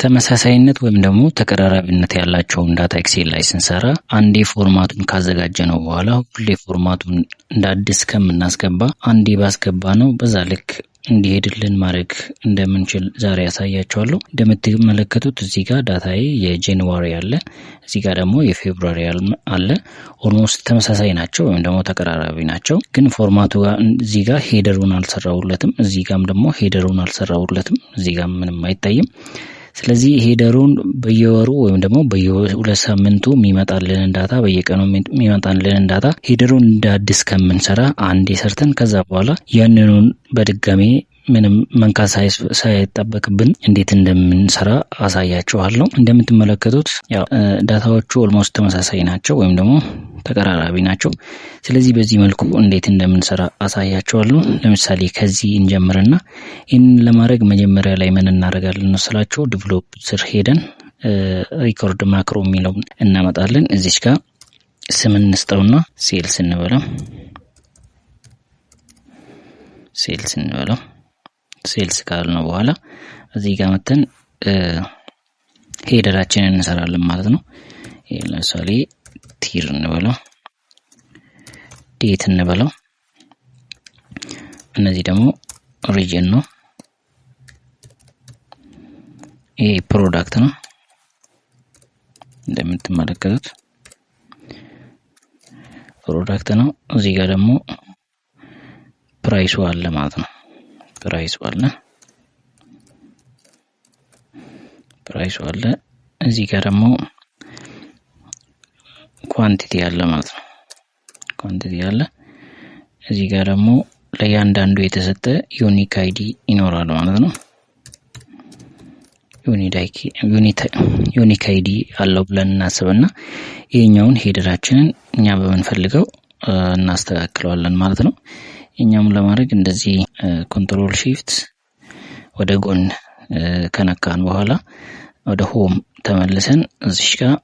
ተመሳሳይነት ወይም ደግሞ ተቀራራቢነት ያላቸውን ዳታ ኤክሴል ላይ ስንሰራ አንዴ ፎርማቱን ካዘጋጀነው በኋላ ሁሌ ፎርማቱን እንደ አዲስ ከምናስገባ አንዴ ባስገባ ነው በዛ ልክ እንዲሄድልን ማድረግ እንደምንችል ዛሬ ያሳያችኋለሁ። እንደምትመለከቱት እዚህ ጋር ዳታዬ የጃንዋሪ አለ፣ እዚህ ጋር ደግሞ የፌብሩዋሪ አለ። ኦልሞስት ተመሳሳይ ናቸው ወይም ደግሞ ተቀራራቢ ናቸው። ግን ፎርማቱ ጋር እዚህ ጋር ሄደሩን አልሰራውለትም፣ እዚህ ጋርም ደግሞ ሄደሩን አልሰራውለትም፣ እዚህ ጋር ምንም አይታይም። ስለዚህ ሄደሩን በየወሩ ወይም ደግሞ በየሁለት ሳምንቱ የሚመጣልን ዳታ በየቀኑ የሚመጣልን ዳታ ሄደሩን እንደ አዲስ ከምንሰራ አንዴ ሰርተን ከዛ በኋላ ያንኑን በድጋሚ ምንም መንካት ሳይጠበቅብን እንዴት እንደምንሰራ አሳያችኋለሁ። እንደምትመለከቱት ያው ዳታዎቹ ኦልሞስት ተመሳሳይ ናቸው ወይም ደግሞ ተቀራራቢ ናቸው። ስለዚህ በዚህ መልኩ እንዴት እንደምንሰራ አሳያችኋለሁ። ለምሳሌ ከዚህ እንጀምርና ይህንን ለማድረግ መጀመሪያ ላይ ምን እናደርጋለን መስላችሁ? ዲቨሎፕ ስር ሄደን ሪኮርድ ማክሮ የሚለውን እናመጣለን። እዚች ጋር ስም እንስጠውና ሴልስ እንበለው። ሴልስ ካልነው በኋላ እዚህ ጋር መተን ሄደራችንን እንሰራለን ማለት ነው። ለምሳሌ ቲር እንበለው፣ ዴት እንበለው። እነዚህ ደግሞ ሪጅን ነው። ይሄ ፕሮዳክት ነው እንደምትመለከቱት ፕሮዳክት ነው። እዚህ ጋር ደግሞ ፕራይሱ አለ ማለት ነው። ፕራይሱ አለ። እዚህ ጋር ደግሞ ኳንቲቲ አለ ማለት ነው። ኳንቲቲ አለ። እዚህ ጋር ደግሞ ለእያንዳንዱ የተሰጠ ዩኒክ አይዲ ይኖራል ማለት ነው። ዩኒክ አይዲ አለው ብለን እናስብና ይሄኛውን ሄደራችንን እኛ በምንፈልገው እናስተካክለዋለን ማለት ነው። እኛም ለማድረግ እንደዚህ ኮንትሮል ሺፍት ወደ ጎን ከነካን በኋላ ወደ ሆም ተመልሰን እዚህ ጋር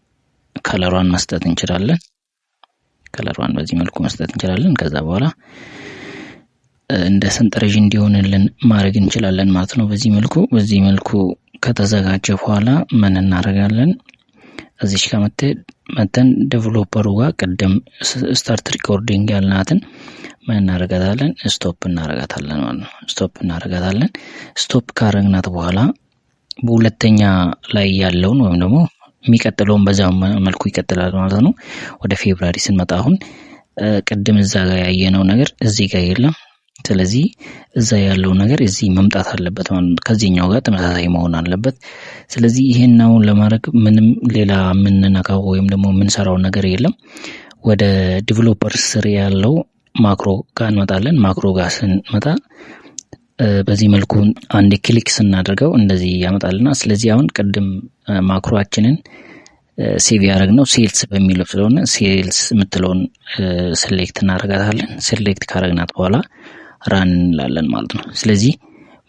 ከለሯን መስጠት እንችላለን። ከለሯን በዚህ መልኩ መስጠት እንችላለን። ከዛ በኋላ እንደ ሰንጠረዥ እንዲሆንልን ማድረግ እንችላለን ማለት ነው። በዚህ መልኩ ከተዘጋጀ በኋላ ምን እናደርጋለን? እዚህ ጋር መተን ዴቨሎፐሩ ጋር ቀደም ስታርት ሪኮርዲንግ ያልናትን ምን እናደርጋታለን? ስቶፕ እናደርጋታለን ማለት ነው። ስቶፕ ካረግናት በኋላ በሁለተኛ ላይ ያለውን ወይም ደግሞ የሚቀጥለውን በዛው መልኩ ይቀጥላል ማለት ነው። ወደ ፌብሩዋሪ ስንመጣ አሁን ቅድም እዛ ጋር ያየነው ነገር እዚህ ጋር የለም። ስለዚህ እዛ ያለው ነገር እዚህ መምጣት አለበት ማለት ነው። ከዚህኛው ጋር ተመሳሳይ መሆን አለበት። ስለዚህ ይሄን ለማድረግ ምንም ሌላ የምንነካው ወይም ደግሞ የምንሰራው ነገር የለም። ወደ ዲቨሎፐር ስር ያለው ማክሮ ጋር እንመጣለን። ማክሮ ጋር ስንመጣ በዚህ መልኩ አንድ ክሊክ ስናደርገው እንደዚህ ያመጣልና ስለዚህ አሁን ቅድም ማክሮአችንን ሴቭ ያደረግነው ሴልስ በሚለው ስለሆነ ሴልስ የምትለውን ሴሌክት እናደርጋታለን። ሴሌክት ካደረግናት በኋላ ራን እንላለን ማለት ነው። ስለዚህ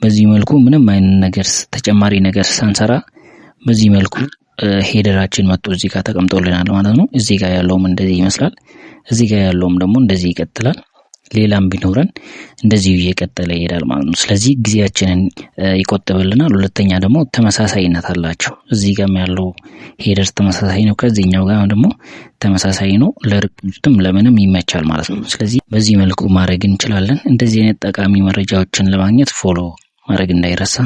በዚህ መልኩ ምንም አይነት ነገር ተጨማሪ ነገር ሳንሰራ በዚህ መልኩ ሄደራችን መጥቶ እዚህ ጋር ተቀምጦልናል ማለት ነው። እዚህ ጋር ያለውም እንደዚህ ይመስላል። እዚህ ጋር ያለውም ደግሞ እንደዚህ ይቀጥላል። ሌላም ቢኖረን እንደዚህ እየቀጠለ ይሄዳል ማለት ነው። ስለዚህ ጊዜያችንን ይቆጥብልናል። ሁለተኛ ደግሞ ተመሳሳይነት አላቸው። እዚህ ጋርም ያለው ሄደር ተመሳሳይ ነው፣ ከዚህኛው ጋር ደግሞ ተመሳሳይ ነው። ለሪፖርትም ለምንም ይመቻል ማለት ነው። ስለዚህ በዚህ መልኩ ማድረግ እንችላለን። እንደዚህ አይነት ጠቃሚ መረጃዎችን ለማግኘት ፎሎ ማድረግ እንዳይረሳ።